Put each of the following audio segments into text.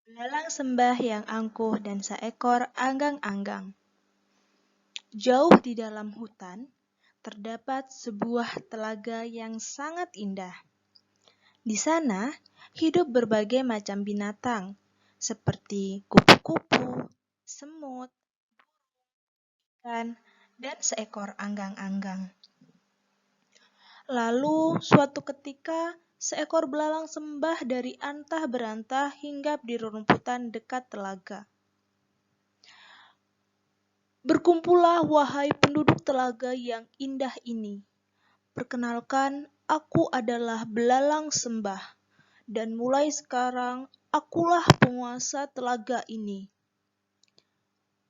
Belalang sembah yang angkuh dan seekor anggang-anggang. Jauh di dalam hutan, terdapat sebuah telaga yang sangat indah. Di sana, hidup berbagai macam binatang, seperti kupu-kupu, semut, ikan, dan seekor anggang-anggang. Lalu, suatu ketika, seekor belalang sembah dari antah berantah hinggap di rerumputan dekat telaga. Berkumpullah wahai penduduk telaga yang indah ini. Perkenalkan, aku adalah belalang sembah, dan mulai sekarang akulah penguasa telaga ini.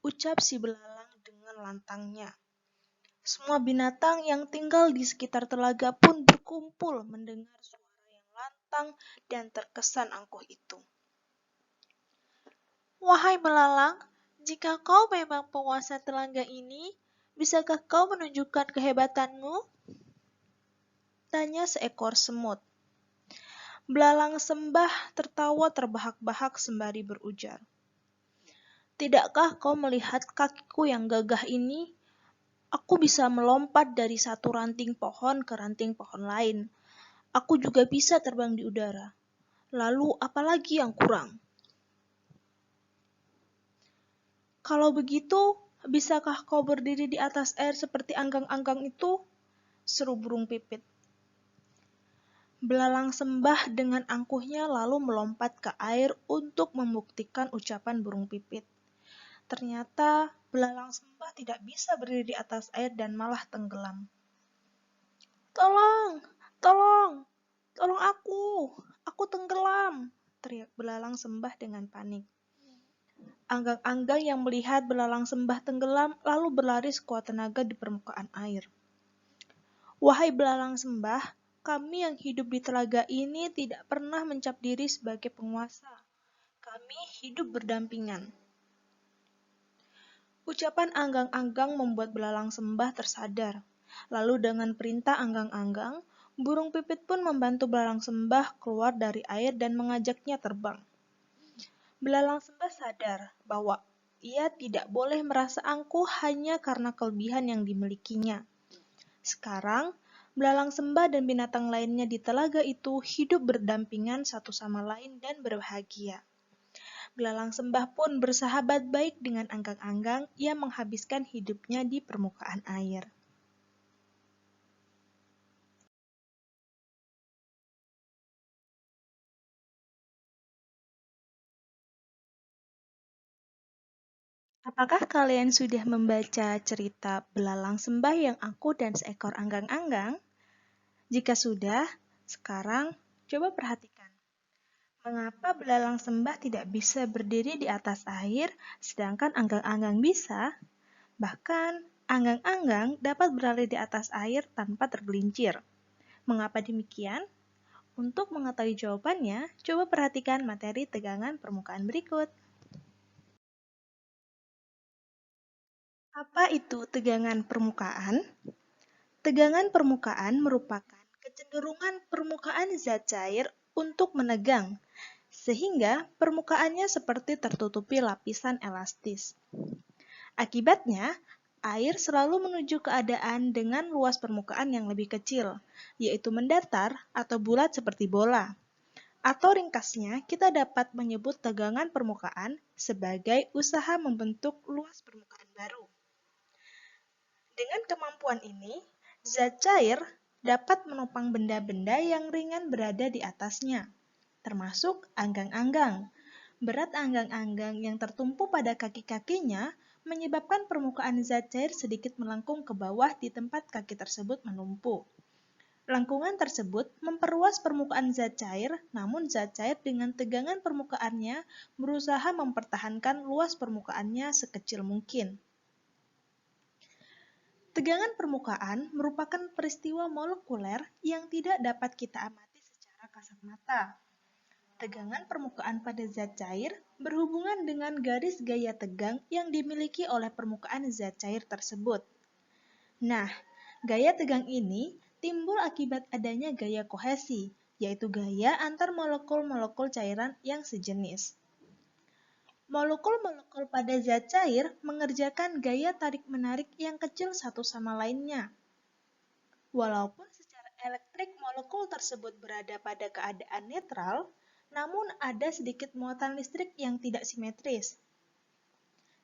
Ucap si belalang dengan lantangnya. Semua binatang yang tinggal di sekitar telaga pun berkumpul mendengar suara yang lantang dan terkesan angkuh itu. Wahai belalang, jika kau memang penguasa telaga ini, bisakah kau menunjukkan kehebatanmu? Tanya seekor semut. Belalang sembah tertawa terbahak-bahak sembari berujar. Tidakkah kau melihat kakiku yang gagah ini? Aku bisa melompat dari satu ranting pohon ke ranting pohon lain. Aku juga bisa terbang di udara. Lalu apalagi yang kurang? Kalau begitu, bisakah kau berdiri di atas air seperti anggang-anggang itu? Seru burung pipit. Belalang sembah dengan angkuhnya lalu melompat ke air untuk membuktikan ucapan burung pipit. Ternyata belalang sembah tidak bisa berdiri di atas air dan malah tenggelam. Tolong, tolong, tolong aku tenggelam, teriak belalang sembah dengan panik. Anggang-anggang yang melihat belalang sembah tenggelam lalu berlari sekuat tenaga di permukaan air. Wahai belalang sembah, kami yang hidup di telaga ini tidak pernah mencap diri sebagai penguasa. Kami hidup berdampingan. Ucapan anggang-anggang membuat belalang sembah tersadar. Lalu dengan perintah anggang-anggang, burung pipit pun membantu belalang sembah keluar dari air dan mengajaknya terbang. Belalang sembah sadar bahwa ia tidak boleh merasa angkuh hanya karena kelebihan yang dimilikinya. Sekarang, belalang sembah dan binatang lainnya di telaga itu hidup berdampingan satu sama lain dan berbahagia. Belalang sembah pun bersahabat baik dengan anggang-anggang yang menghabiskan hidupnya di permukaan air. Apakah kalian sudah membaca cerita Belalang Sembah yang Aku dan Seekor Anggang-Anggang? Jika sudah, sekarang coba perhatikan. Mengapa belalang sembah tidak bisa berdiri di atas air, sedangkan anggang-anggang bisa? Bahkan, anggang-anggang dapat berlari di atas air tanpa tergelincir. Mengapa demikian? Untuk mengetahui jawabannya, coba perhatikan materi tegangan permukaan berikut. Apa itu tegangan permukaan? Tegangan permukaan merupakan kecenderungan permukaan zat cair untuk menegang, sehingga permukaannya seperti tertutupi lapisan elastis. Akibatnya, air selalu menuju keadaan dengan luas permukaan yang lebih kecil, yaitu mendatar atau bulat seperti bola. Atau ringkasnya, kita dapat menyebut tegangan permukaan sebagai usaha membentuk luas permukaan baru. Dengan kemampuan ini, zat cair dapat menopang benda-benda yang ringan berada di atasnya, termasuk anggang-anggang. Berat anggang-anggang yang tertumpu pada kaki-kakinya menyebabkan permukaan zat cair sedikit melengkung ke bawah di tempat kaki tersebut menumpuk. Lengkungan tersebut memperluas permukaan zat cair, namun zat cair dengan tegangan permukaannya berusaha mempertahankan luas permukaannya sekecil mungkin. Tegangan permukaan merupakan peristiwa molekuler yang tidak dapat kita amati secara kasat mata. Tegangan permukaan pada zat cair berhubungan dengan garis gaya tegang yang dimiliki oleh permukaan zat cair tersebut. Nah, gaya tegang ini timbul akibat adanya gaya kohesi, yaitu gaya antar molekul-molekul cairan yang sejenis. Molekul-molekul pada zat cair mengerjakan gaya tarik-menarik yang kecil satu sama lainnya. Walaupun secara elektrik molekul tersebut berada pada keadaan netral, namun ada sedikit muatan listrik yang tidak simetris,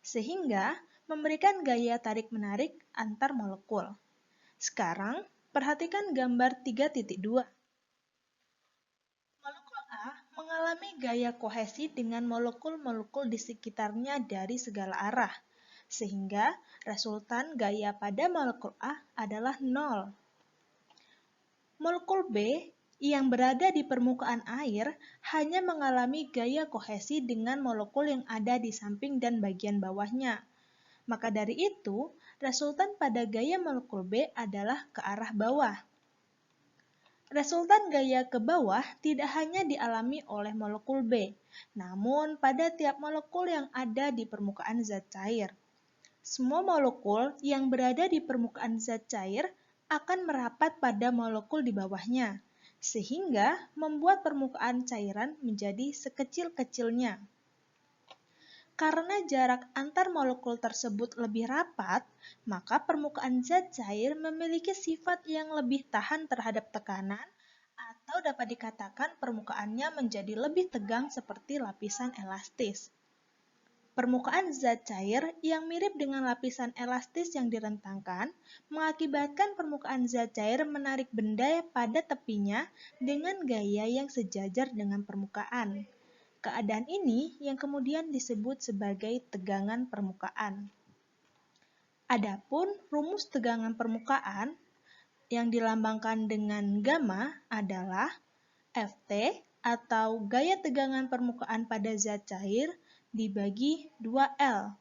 sehingga memberikan gaya tarik-menarik antar molekul. Sekarang, perhatikan gambar 3.2. Molekul A mengalami gaya kohesi dengan molekul-molekul di sekitarnya dari segala arah, sehingga resultan gaya pada molekul A adalah 0. Molekul B yang berada di permukaan air hanya mengalami gaya kohesi dengan molekul yang ada di samping dan bagian bawahnya. Maka dari itu, resultan pada gaya molekul B adalah ke arah bawah. Resultan gaya ke bawah tidak hanya dialami oleh molekul B, namun pada tiap molekul yang ada di permukaan zat cair. Semua molekul yang berada di permukaan zat cair akan merapat pada molekul di bawahnya, sehingga membuat permukaan cairan menjadi sekecil-kecilnya. Karena jarak antar molekul tersebut lebih rapat, maka permukaan zat cair memiliki sifat yang lebih tahan terhadap tekanan, atau dapat dikatakan permukaannya menjadi lebih tegang seperti lapisan elastis. Permukaan zat cair yang mirip dengan lapisan elastis yang direntangkan mengakibatkan permukaan zat cair menarik benda pada tepinya dengan gaya yang sejajar dengan permukaan. Keadaan ini yang kemudian disebut sebagai tegangan permukaan. Adapun rumus tegangan permukaan yang dilambangkan dengan gamma adalah Ft atau gaya tegangan permukaan pada zat cair dibagi 2L.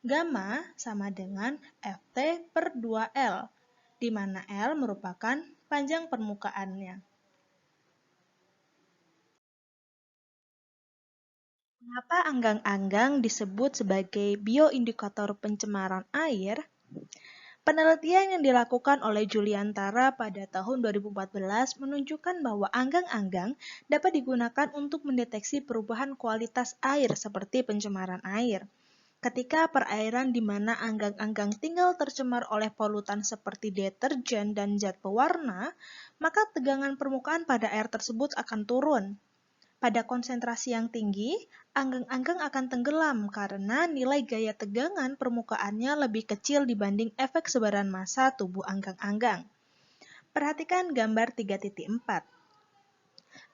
Gamma sama dengan Ft per 2L, di mana L merupakan panjang permukaannya. Mengapa anggang-anggang disebut sebagai bioindikator pencemaran air? Penelitian yang dilakukan oleh Juliantara pada tahun 2014 menunjukkan bahwa anggang-anggang dapat digunakan untuk mendeteksi perubahan kualitas air seperti pencemaran air. Ketika perairan di mana anggang-anggang tinggal tercemar oleh polutan seperti deterjen dan zat pewarna, maka tegangan permukaan pada air tersebut akan turun. Pada konsentrasi yang tinggi, anggang-anggang akan tenggelam karena nilai gaya tegangan permukaannya lebih kecil dibanding efek sebaran massa tubuh anggang-anggang. Perhatikan gambar 3.4.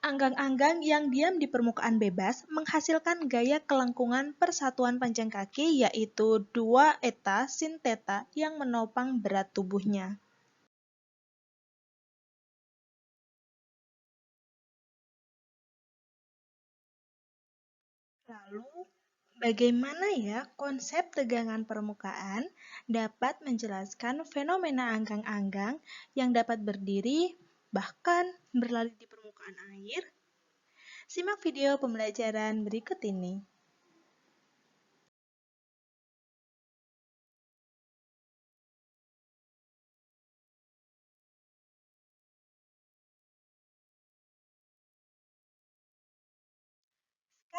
Anggang-anggang yang diam di permukaan bebas menghasilkan gaya kelengkungan persatuan panjang kaki yaitu 2 eta sin theta yang menopang berat tubuhnya. Lalu, bagaimana ya konsep tegangan permukaan dapat menjelaskan fenomena anggang-anggang yang dapat berdiri, bahkan berlari di permukaan air? Simak video pembelajaran berikut ini.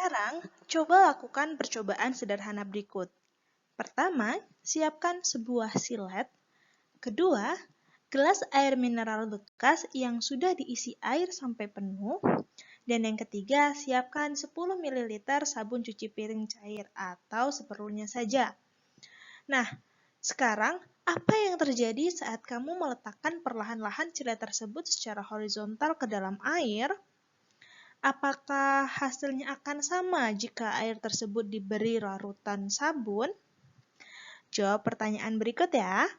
Sekarang, coba lakukan percobaan sederhana berikut. Pertama, siapkan sebuah silet. Kedua, gelas air mineral bekas yang sudah diisi air sampai penuh. Dan yang ketiga, siapkan 10 ml sabun cuci piring cair atau seperlunya saja. Nah, sekarang apa yang terjadi saat kamu meletakkan perlahan-lahan silet tersebut secara horizontal ke dalam air? Apakah hasilnya akan sama jika air tersebut diberi larutan sabun? Jawab pertanyaan berikut ya.